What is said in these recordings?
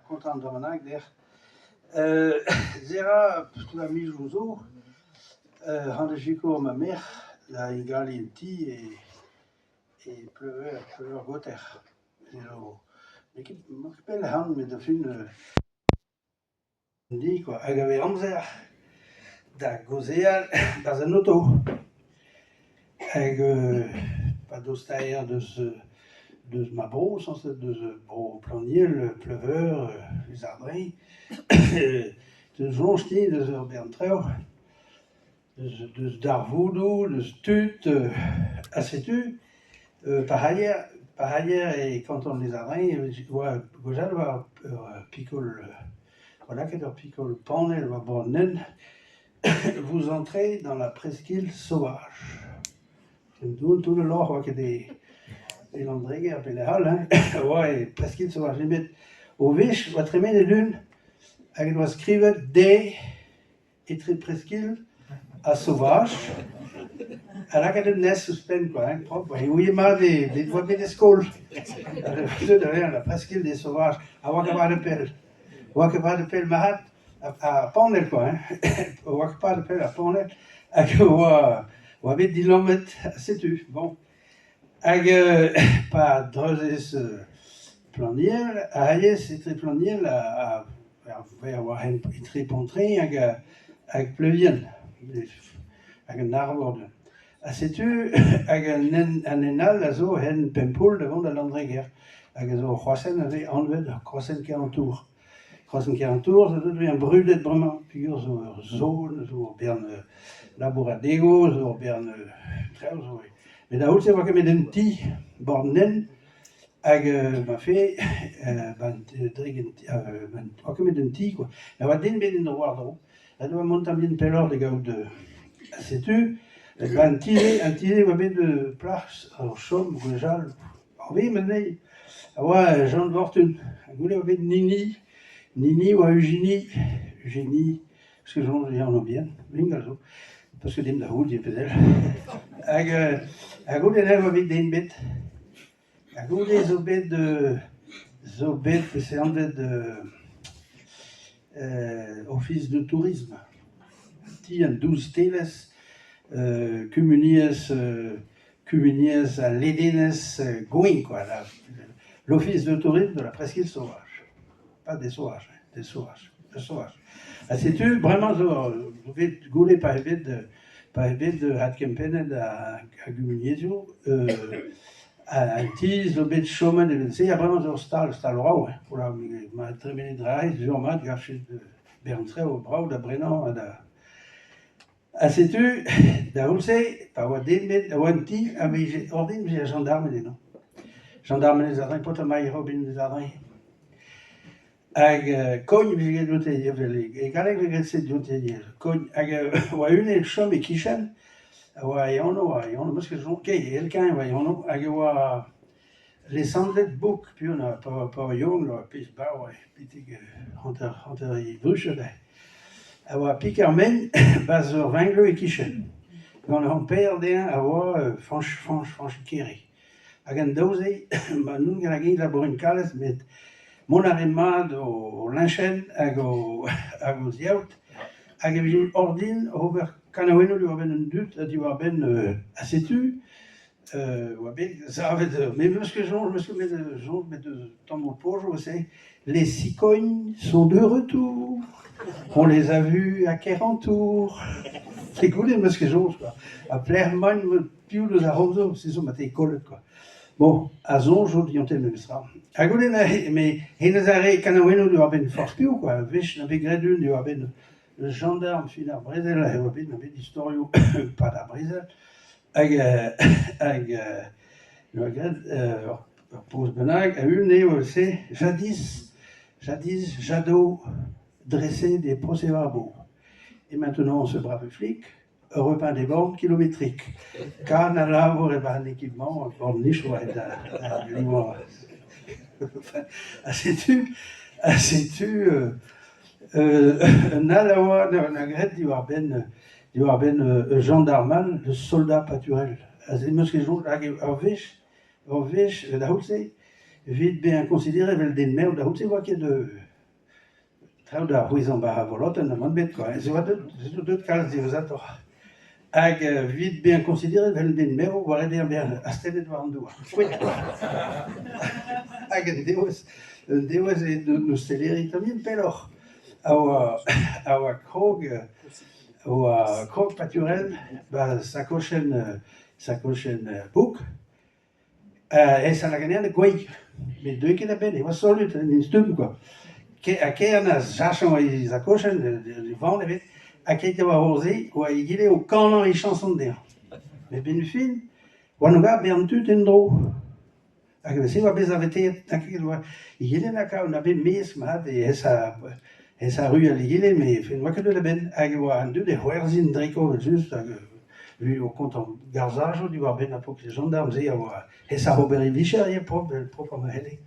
content de Dominique d'ailleurs. Zera, la mi-jouzo, Handejico, ma mère, la Igali et pleurer Gotter. Mais qui m'appelle Han, mais de fin, dit quoi, Agave Amzer, da Gozéal, dans un auto. Avec pas d'ostaire de ma brosse, de ce beau planier, le pleuveur, les arbres, de jonchti, de ce bertreur, de ce darvoudou, de ce tut, assez-tu, par ailleurs, et quand on les arbres, je vois, Gojal va picole, voilà que dans picole panel va bonnen, vous entrez dans la presqu'île sauvage. Tout le long, on voit que des landrigues, puis les halles, hein, ouais, presqu'île sauvage. Limite, au viche, votre aimé de lune, elle doit écrire des et très presqu'île à sauvage. Elle a qu'à une suspend, quoi, hein, propre. Et oui, il m'a des voix des scoles. La presqu'île des sauvages, à Wakaba de Pelle. Wakaba de Pelle, Mahat, à Pondel, quoi, hein. Wakaba de Pelle, à Pondel, à Wabit d'Ilomet, c'est tu, bon. Avec pas drozes planiel, à c'est très planiel, à avoir un très pontré, avec plevien, avec un arbre. À c'est-tu, avec un énal, à zo, un pempoul devant la landreguer, avec zo, croissant, avec enlevé de croissant qui entoure. Croissant qui entoure, ça devient brûlé vraiment, figure zone, zo, bien laboradego, zo, bien très, zo. Mais là où c'est vrai que mes denti bornen avec ma fille que mes denti quoi. Mais va den ben de voir là doit monter bien pelor de gars de c'est tu un tiré va bien de place alors chaume gojal oui mais ouais Jean de Fortune goulé va bien Nini ou Eugénie parce que j'en ai en bien bingo parce que dem da route j'ai fait à goulé là va bien den bit à goulé Zobet, c'est en fait office de tourisme. Il y a 12 teles, Cumunies à Lédines, Going, quoi. L'office de tourisme de la presqu'île sauvage. Pas des sauvages, hein, des sauvages. Ah, c'est-tu vraiment, vous pouvez gouler par évite de Hatkempen à Gumuniesio, à Tis, le bête chômage, il y a vraiment un style rau, pour la terminer de rail, genre mat, gâché de Berntray au bras, de Brennan, à sais-tu, d'Aoulsé, par Wadin, Wanti, avec Ordine, j'ai gendarme, non. Gendarme les Ardennes, Potomaï, Robin les Ardennes. Avec Cogne, j'ai doté, et Galec, j'ai doté, Cogne, avec une et Chom et Kishan. Voyons, parce que je dis, quelqu'un, voyons, avec les sandlettes book, puis on a pas young, puis bah ouais, puis hunter y bruche là. Avoir picarmen, base vingle et quichen. On a un père d'un, avoir franche kiri. Avec un dosé, bah nous, on a gagné la bourrine cales, mais mon arrêt au linchen, avec aux yaourt, avec une ordine, over Canaweno lui avait une doute, dit va ben assez tu, ça avait de, mais parce que je mets de temps au poche, c'est les cigognes sont de retour. On les a vus à 40 tours. C'est cool, parce que j'ose quoi. À Plerman, più de arroso, c'est ça, ma école quoi. Bon, à Zonge, ils ont été même ça. À Goulin, mais il nous a Canaweno lui avait une force più quoi. Viche n'avait grédune, lui avait une le gendarme finit à Brésil, il y avait l'historio, pas à Brésil, avec le regret, pose Benag, a eu né aussi, jadis, Jadot dressait des procès-verbaux. Et maintenant, ce brave flic repeint des bornes kilométriques. Car là, vous avez un équipement, un borne niche, ou un livre. Sais-tu, Nalawa, Nagret, du Ben gendarman, le soldat pâturel. C'est ce que je veux dire, vite bien considéré, le den mer, là où c'est quoi qu'il y a de Trau da huizan ba volot an amant bet, quoi. Se oa deut kalz divezator. Hag vid ben konsideret vel ben mero war ede ben astelet war an doa. Fouet, quoi. Hag un deoez e no steleri tamien pelor. A oa krog paturel, ba sakochen bouk, e sa la ganean e gwei. Me deux ket a ben, e oa solut en stum, quoi. A ke an a zachan oa e sakochen, de vant evet, a ket oa orze, oa e gile o kanan e chanson der. Me ben fin, oa no ga bern tut en dro. Hag se oa bez avetet, oa e gile na ka, oa ben mes mat, e esa rue al gile, me fin oa ket la ben, hag oa an dut e c'hwerzin dreko, just, hag vu o kontant garzajo, di war ben apok le gendarmes, e oa esa roberi vicher, e prop am hele.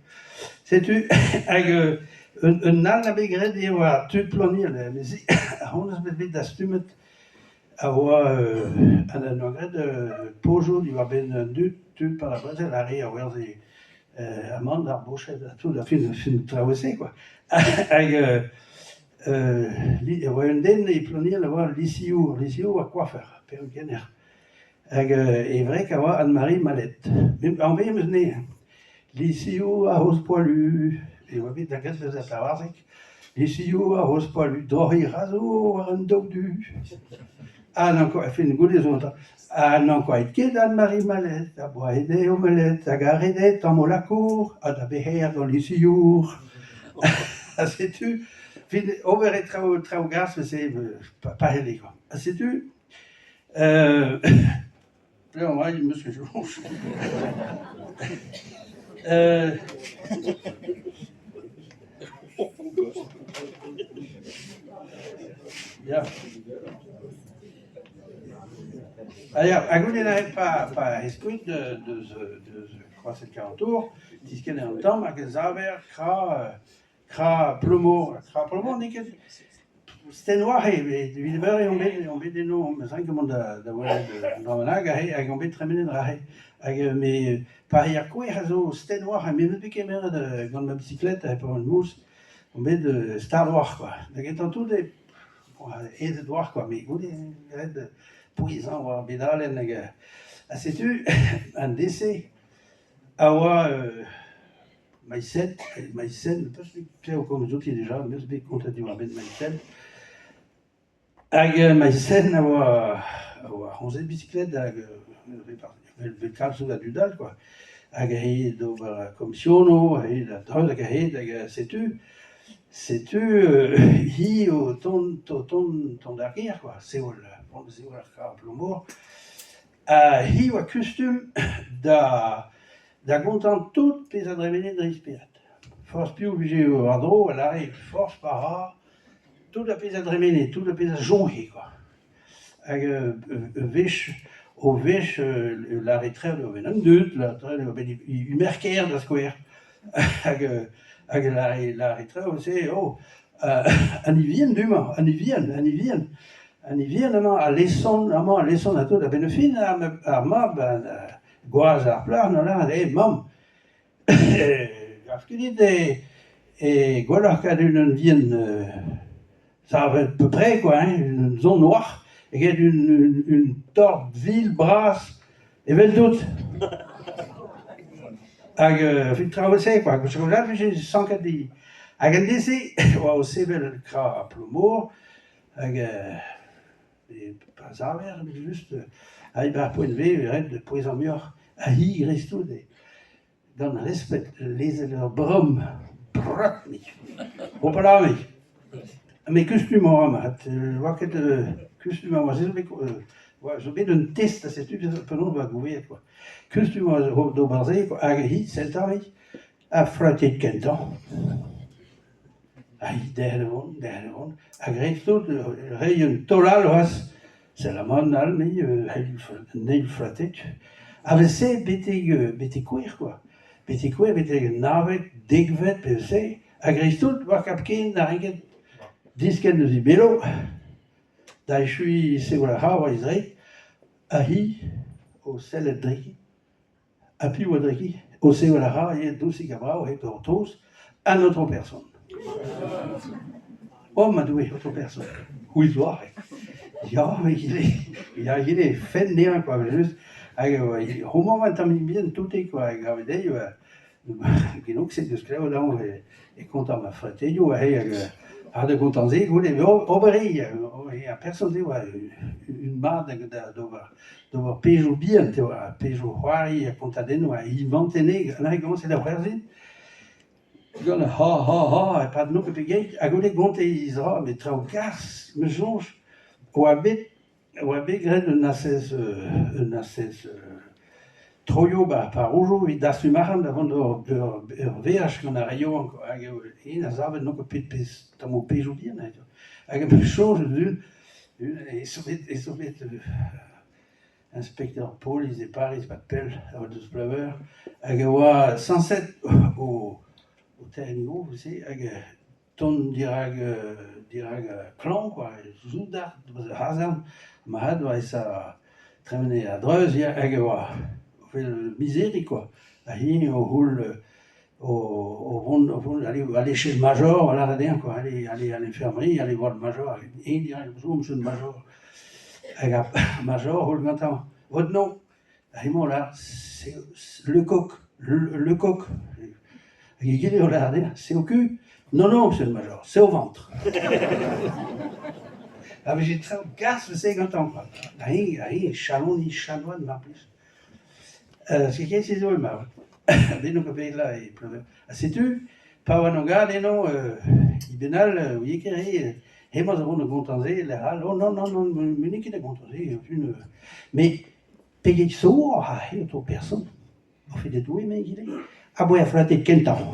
Setu, hag un nal na begret e oa tut plonil, me se, a honnez bet da stumet, a oa an ogret pojo, di war ben un dut tut par la brezel, a re a werze amant ar bochet, tout a fin traoese, quoi. Hag oa un den e plonil a oa lisiour a coiffeur, perrukener. Hag e vrek a oa Anne-Marie Malette. An vez eus ne, lisiour a hoz poilu, e oa bet da gret eus a tawarzek, lisiour a hoz poilu, dorri razo war un dog du. N'an fin goude zo anta. N'an koet ket Anne-Marie Malette, a boa ede o Malette, hag a redet am o lakour, a da beher gant lisiour. A setu, fin ober e trao gars, me se pa hele, quoi. A setu, Ple an rai, meus ket jonj. Ya. A goude na et pa eskuit deus kroaset karantour, tisken an tamm hag zaver kra plomo, neket stennoir evit eber on bet eno, me zank emant da welet dramanag hag on bet tremenet rahe. Hag me pari ar kouer a zo stennoir, me eus bet kemeret gant ma bicyclette e pa an mous, on bet Star Wars, quoi. Hag etan tout ezet war, quoi, me goude gret pouizan war bedalen hag a setu an dese a oa maïsen, peus bet peo kom zouti deja, meus bet kontat war bet maïsen. Hag maïsen a oa c'honzet bicyclette hag vel kalzout a dudal, quoi. Hag a he d'ober komisiono, a he da dreuz hag a he, hag setu hi o ton d'ar gêr, quoi. Seol ar kar plomour. Hi oa kustum da gontant tout pez a dremenet da isperet. Forzh piv vije ar dro, a lare forzh para, tout a pez a dremenet, tout a pez a jonge, quoi. Hag o vech lare treut eo ben an dut, lare treut eo ben umerker da skouer. Hag lare treut se, an ivien dumañ, an ivien amañ a leson a tout, a ben fin ar mab gwaz ar plar, nan la, mam, graf ket dit e gwelloc'h kadun un vien, ça va peu près, quoi, une zone noire, et il y a une torte ville, brasse, et vel doute. Hag fin traoese, quoi, parce que là, j'ai 104 hag an dese, oa o sevel kra a plomour, hag pa zaver, just a bar poen ve, red de poezan muioc'h, a hi restout gant respect lezel ur brom, pratnik, o palamik. Me kustum oa mat, oa ket kustum oa, zo bet un test a setu, penaos oa gouvet, quoi. Kustum oa d'oberze, hag hi, seltamik, a fratet kentan. Der on, hag restout reiñ un tolal oas, selamon al me, neil fratet. A veze bete kouer, quoi. Bete kouer, bete navet, degvet, peze, hag restout war kapken a reget disken eus ibelo, da e chui segoul a ra war izreit, a hi o sellet dreki, a piv a dreki, o segoul a ra, e dousik a brao, e tor toz, an notre person. Oh, m'a doué, autre personne. Oui, toi. Ja, mais il est fendé, quoi. Juste, au moment où il bien tout est, quoi. Gravité, genug sind dus klein dan ik kon dan mijn fratello hadden goed aan zee goed en oberei a personne une marde dover pejo bien pejo hoari contadeno inventene na commencé da verzin gonna ha pas de no que pegay a gode gonte isra mais trau gas me jonge o abet gred nasses Troio par ojo et das marran davant ur veaj gant ar raio hag a zavet nok o pet pez tam pejo bien hag a chose d'un et sovet inspecteur Paul ils Paris pas pel a deus blaver hag a oa 107 au terrengo vous savez hag ton dirag clan quoi zoudar hazard ma had va ça tremene a dreuz hag a oa misère quoi. Ahí au hall aller chez le major, voilà rien quoi, aller à l'infirmerie, aller voir le major, et il dit bonjour monsieur le major. Major, hall maintenant. Votre nom? Ahí là, c'est le coq, le coq. Il dit c'est au cul? Non non monsieur le major, c'est au ventre. Ah mais j'ai très gasse, c'est quand on quoi. Ahí chalon ni chanoine en plus. C'est qu'est-ce que c'est mal. Ben non que là et sais-tu pas un gars non il benal oui que et moi avons contenté les hal oh non mais qui de contenté une mais payer so ah et toute personne on fait des doués mais il est ah bon il a flatté quel temps